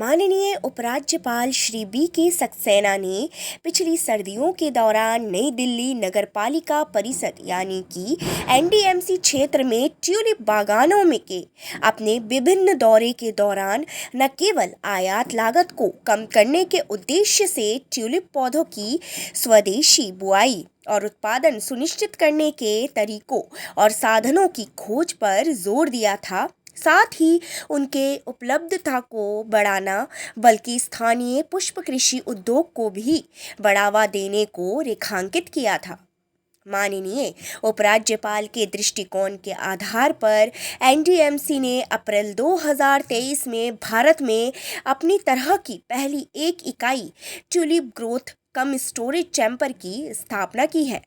माननीय उपराज्यपाल श्री बी.के. सक्सेना ने पिछली सर्दियों के दौरान नई दिल्ली नगरपालिका परिषद यानी कि एनडीएमसी क्षेत्र में ट्यूलिप बागानों में के अपने विभिन्न दौरे के दौरान न केवल आयात लागत को कम करने के उद्देश्य से ट्यूलिप पौधों की स्वदेशी बुआई और उत्पादन सुनिश्चित करने के तरीकों और साधनों की खोज पर जोर दिया था, साथ ही उनके उपलब्धता को बढ़ाना बल्कि स्थानीय पुष्प कृषि उद्योग को भी बढ़ावा देने को रेखांकित किया था। माननीय उपराज्यपाल के दृष्टिकोण के आधार पर एनडीएमसी ने अप्रैल 2023 में भारत में अपनी तरह की पहली एक इकाई ट्यूलिप ग्रोथ कम स्टोरेज चैम्बर की स्थापना की है।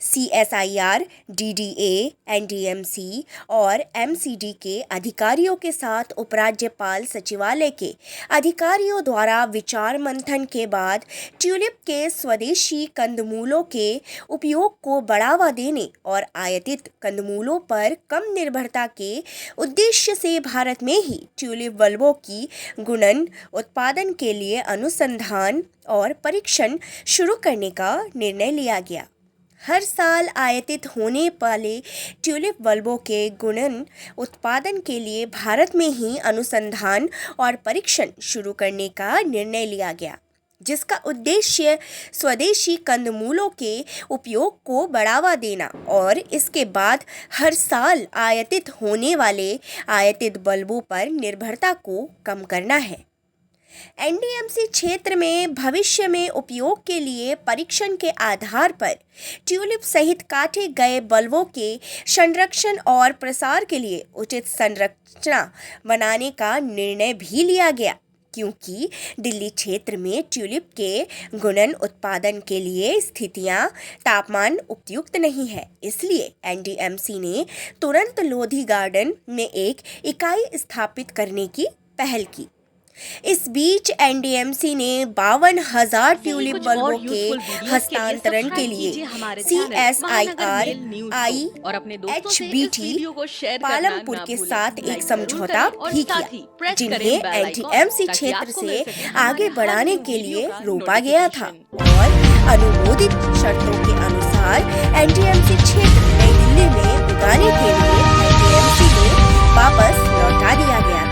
CSIR, DDA, NDMC और MCD के अधिकारियों के साथ उपराज्यपाल सचिवालय के अधिकारियों द्वारा विचार मंथन के बाद ट्यूलिप के स्वदेशी कंदमूलों के उपयोग को बढ़ावा देने और आयातित कंदमूलों पर कम निर्भरता के उद्देश्य से भारत में ही ट्यूलिप बल्बों की गुणन उत्पादन के लिए अनुसंधान और परीक्षण शुरू करने का निर्णय लिया गया। हर साल आयातित होने वाले ट्यूलिप बल्बों के गुणन उत्पादन के लिए भारत में ही अनुसंधान और परीक्षण शुरू करने का निर्णय लिया गया, जिसका उद्देश्य स्वदेशी कंदमूलों के उपयोग को बढ़ावा देना और इसके बाद हर साल आयातित होने वाले आयातित बल्बों पर निर्भरता को कम करना है। एनडीएमसी क्षेत्र में भविष्य में उपयोग के लिए परीक्षण के आधार पर ट्यूलिप सहित काटे गए बल्बों के संरक्षण और प्रसार के लिए उचित संरचना बनाने का निर्णय भी लिया गया, क्योंकि दिल्ली क्षेत्र में ट्यूलिप के गुणन उत्पादन के लिए स्थितियां तापमान उपयुक्त नहीं है। इसलिए एनडीएमसी ने तुरंत लोधी गार्डन में एक इकाई स्थापित करने की पहल की। इस बीच एनडीएमसी ने 52,000 ट्यूलिप बल्बों के हस्तांतरण के लिए CSIR IHBT पालमपुर के साथ एक समझौता भी किया, जिन्हें एनडीएमसी क्षेत्र से आगे बढ़ाने के लिए रोका गया था और अनुमोदित शर्तों के अनुसार एनडीएमसी क्षेत्र नई दिल्ली में उगाने के लिए एनडीएमसी में वापस लौटा दिया गया था।